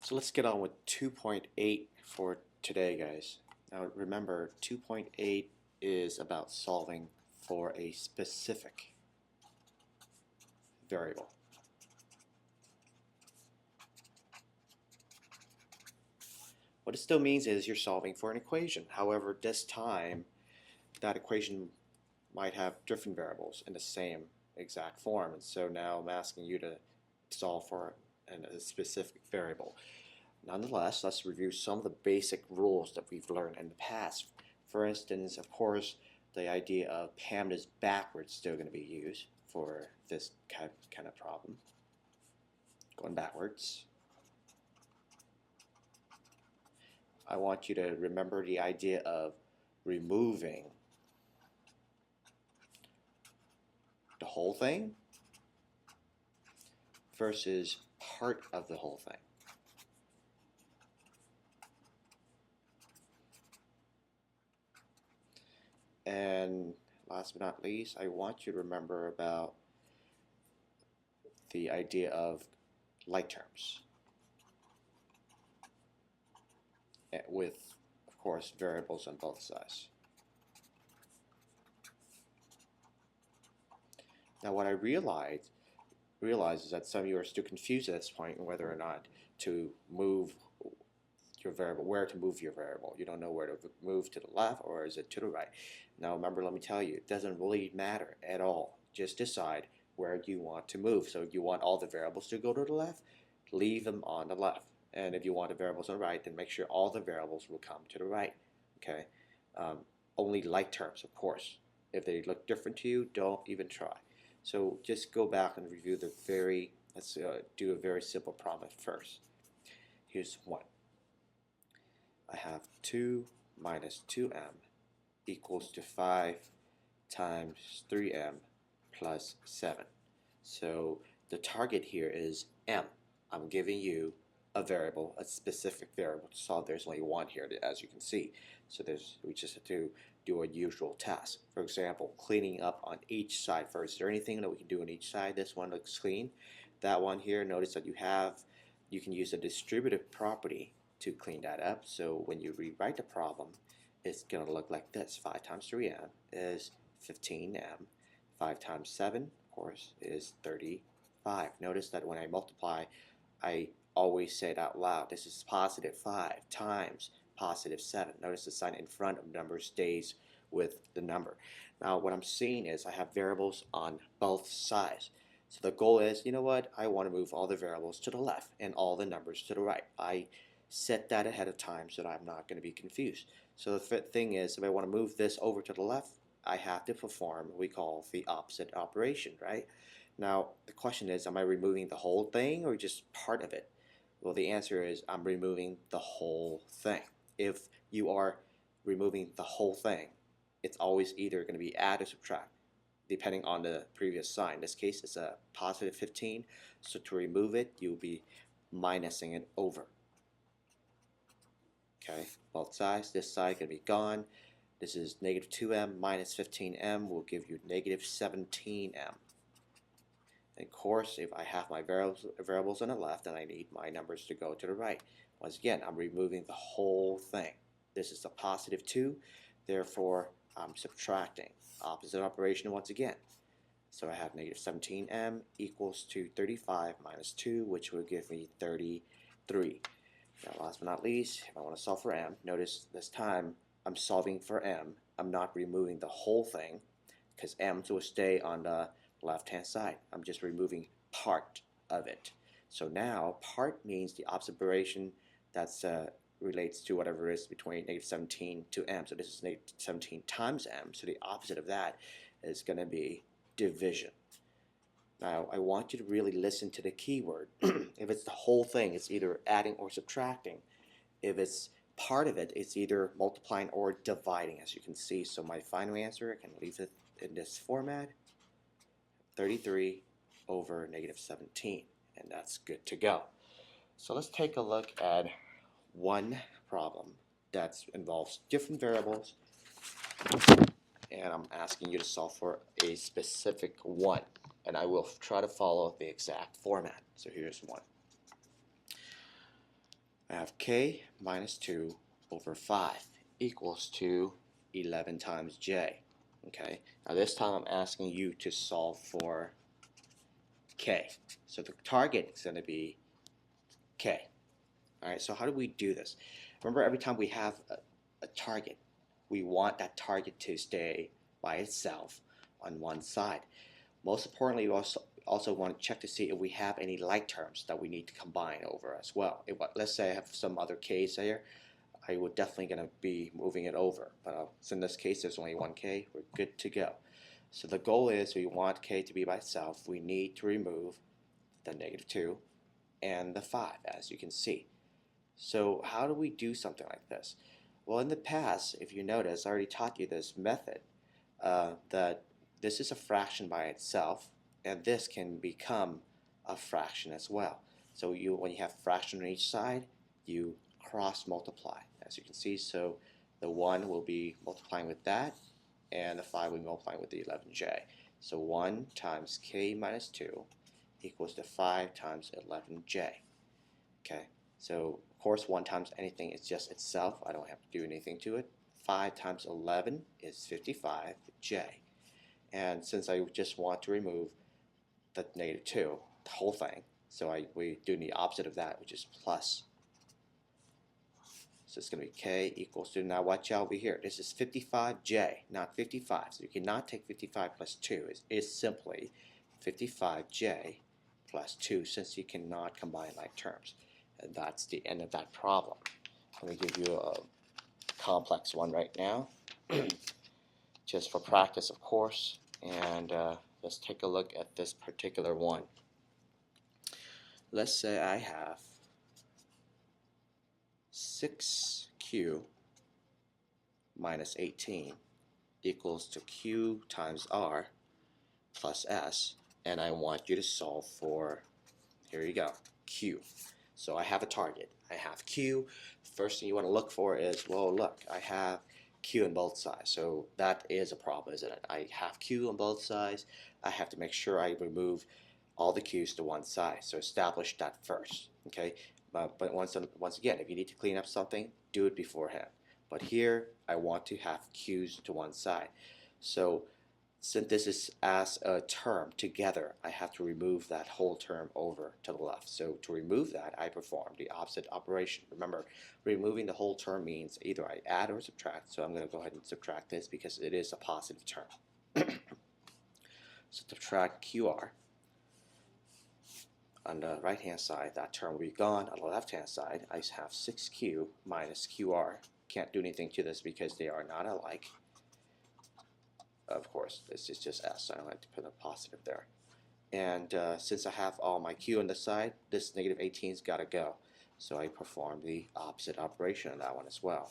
So let's get on with 2.8 for today, guys. Now remember, 2.8 is about solving for a specific variable. What it still means is you're solving for an equation. However, this time, that equation might have different variables in the same exact form. And so now I'm asking you to solve for a specific variable. Nonetheless, let's review some of the basic rules that we've learned in the past. For instance, of course, the idea of pandas backwards is still going to be used for this kind of problem. Going backwards. I want you to remember the idea of removing the whole thing versus part of the whole thing. And last but not least, I want you to remember about the idea of like terms with, of course, variables on both sides. Now what I realize is that some of you are still confused at this point on whether or not to move your variable, where to move your variable. You don't know where to move, to the left or is it to the right. Now remember, let me tell you, it doesn't really matter at all. Just decide where you want to move. So if you want all the variables to go to the left, leave them on the left. And if you want the variables on the right, then make sure all the variables will come to the right. Okay. Only like terms, of course. If they look different to you, don't even try. So just go back and review let's do a very simple problem first. Here's one. I have 2 minus 2m equals to 5 times 3m plus 7. So the target here is m. I'm giving you a variable, a specific variable to solve. There's only one here, as you can see. So we just have to do a usual task. For example, cleaning up on each side first. Is there anything that we can do on each side? This one looks clean. That one here, notice that you can use a distributive property to clean that up. So when you rewrite the problem, it's going to look like this. 5 times 3m is 15m. 5 times 7, of course, is 35. Notice that when I multiply, I always say it out loud. This is positive 5 times positive 7. Notice the sign in front of the number stays with the number. Now what I'm seeing is I have variables on both sides. So the goal is, you know what, I want to move all the variables to the left and all the numbers to the right. I set that ahead of time so that I'm not going to be confused. So the thing is, if I want to move this over to the left, I have to perform what we call the opposite operation, right? Now the question is, am I removing the whole thing or just part of it? Well, the answer is I'm removing the whole thing. If you are removing the whole thing, it's always either going to be add or subtract, depending on the previous sign. In this case, it's a positive 15, so to remove it, you'll be minusing it over. Okay, both sides. This side can be gone. This is negative 2m minus 15m will give you negative 17m. And of course, if I have my variables on the left, then I need my numbers to go to the right. Once again, I'm removing the whole thing. This is a positive 2, therefore I'm subtracting. Opposite operation once again. So I have negative 17m equals to 35 minus 2, which will give me 33. Now last but not least, if I want to solve for m, notice this time I'm solving for m. I'm not removing the whole thing because m will stay on the left-hand side. I'm just removing part of it. So now part means the opposite operation that relates to whatever is between negative 17 to m. So this is negative 17 times m. So the opposite of that is going to be division. Now I want you to really listen to the keyword. If it's the whole thing, it's either adding or subtracting. If it's part of it, it's either multiplying or dividing, as you can see. So my final answer, I can leave it in this format, 33 over negative 17, and that's good to go. So let's take a look at one problem that involves different variables, and I'm asking you to solve for a specific one, and I will try to follow the exact format. So here's one. have k minus 2 over 5 equals to 11 times j. Okay, now this time I'm asking you to solve for k. So the target is going to be k. Alright, so how do we do this? Remember, every time we have a target, we want that target to stay by itself on one side. Most importantly, we also want to check to see if we have any like terms that we need to combine over as well. Let's say I have some other k's here, I would definitely going to be moving it over. But so in this case, there's only one k. We're good to go. So the goal is we want k to be by itself. We need to remove the negative 2 and the 5, as you can see. So how do we do something like this? Well, in the past, if you notice, I already taught you this method, that this is a fraction by itself, and this can become a fraction as well. So when you have a fraction on each side, you cross multiply, as you can see. So the 1 will be multiplying with that, and the 5 will be multiplying with the 11j. So 1 times k minus 2 equals to 5 times 11j. Okay, so of course 1 times anything is just itself. I don't have to do anything to it. 5 times 11 is 55j. And since I just want to remove the negative 2, the whole thing, so we do the opposite of that, which is plus. So it's going to be k equals to, now watch out over here, this is 55j, not 55. So you cannot take 55 plus 2. It's simply 55j plus 2, since you cannot combine like terms. And that's the end of that problem. Let me give you a complex one right now, just for practice, of course. And let's take a look at this particular one. Let's say I have 6q minus 18 equals to q times r plus s, and I want you to solve for, here you go, q. So I have a target. I have q. First thing you want to look for is, well, look, I have q on both sides. So that is a problem, isn't it? I have q on both sides. I have to make sure I remove all the q's to one side. So establish that first. Okay. But once again, if you need to clean up something, do it beforehand. But here, I want to have q's to one side. So since this is as a term together, I have to remove that whole term over to the left. So to remove that, I perform the opposite operation. Remember, removing the whole term means either I add or subtract. So I'm going to go ahead and subtract this because it is a positive term. So subtract qr. On the right hand side, that term will be gone. On the left hand side, I have 6q minus qr. Can't do anything to this because they are not alike. Of course, this is just s, so I don't have to put a positive there. And since I have all my q on the side, this negative 18's got to go. So I perform the opposite operation on that one as well.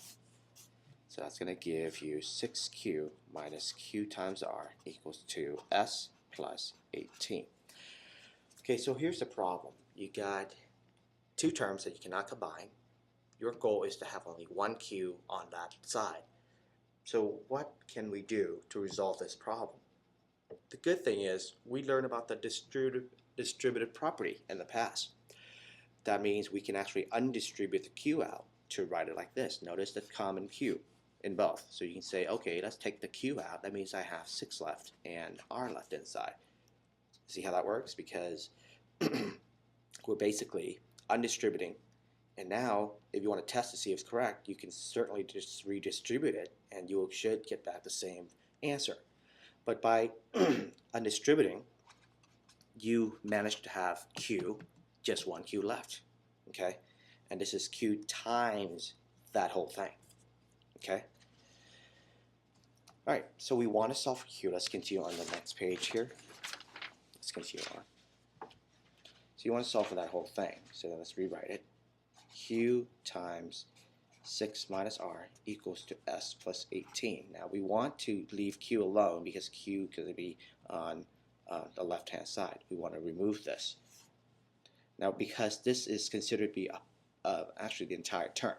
So that's going to give you 6q minus q times r equals to s plus 18. Okay, so here's the problem. You got two terms that you cannot combine. Your goal is to have only one q on that side. So what can we do to resolve this problem? The good thing is we learned about the distributive property in the past. That means we can actually undistribute the q out to write it like this. Notice the common q in both. So you can say, okay, let's take the q out. That means I have 6 left and r left inside. See how that works? Because we're basically undistributing. And now, if you want to test to see if it's correct, you can certainly just redistribute it, and you should get back the same answer. But by undistributing, you manage to have q, just one q left. Okay? And this is q times that whole thing. Okay? All right, so we want to solve for q. Let's continue on the next page here. Let's continue on. So you want to solve for that whole thing. So let's rewrite it. Q times 6 minus r equals to s plus 18. Now we want to leave q alone because q is going to be on the left hand side. We want to remove this. Now because this is considered to be actually the entire term,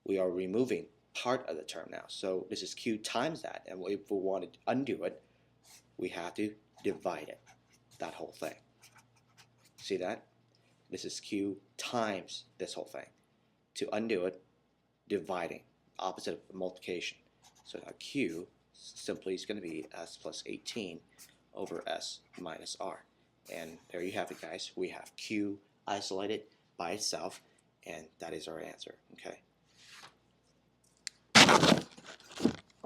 we are removing part of the term now. So this is q times that, and if we want to undo it, we have to divide it, that whole thing. See that? This is q times this whole thing. To undo it, dividing, opposite of multiplication. So now Q simply is going to be S plus 18 over S minus R. And there you have it, guys. We have Q isolated by itself, and that is our answer. Okay.